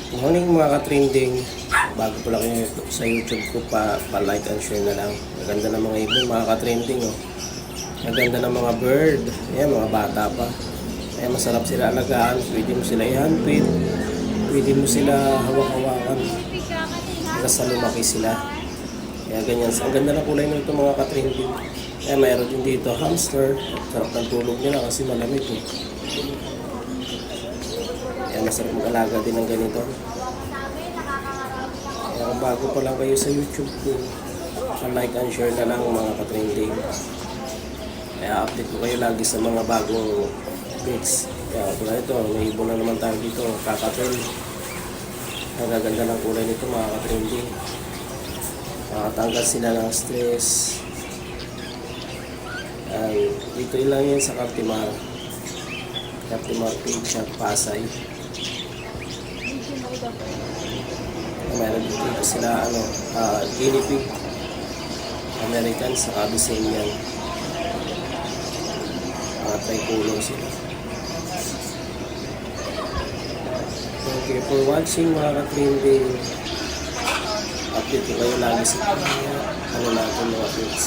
Morning mga ka-trending. Bago po lang kayo sa YouTube ko pa-like and share na lang. Maganda ng mga ibon mga ka-trending. Oh. Maganda ng mga bird. Ayan, mga bata pa. Ayan, masarap sila alagaan. Pwede mo sila i-handpid. Pwede mo sila hawak-hawakan. Hanggang sa lumaki sila. Kaya ganyan. Ang ganda ng kulay nito mga ka-trending. Kaya mayroon din dito hamster. Sarap ng tulog nila kasi malamig. Eh. Kaya masarap mag-alaga din ng ganito. Kaya bago pa lang kayo sa YouTube ko, like and share na lang mga ka-trending. Kaya update ko kayo lagi sa mga bagong pics. Kaya tulad ito, may ibon na naman tayo dito, kakatul. Ang gaganda ng kulay nito mga ka-trending. Makatanggal sila ng stress. Dito lang yan sa Cartimar Page at Pasay. Meron dito sila guinea pig, American sa Abyssinian. Mga tricolor sila. Thank you for watching mga ka-trending. Update ko kayo lagi sa natin mga pics.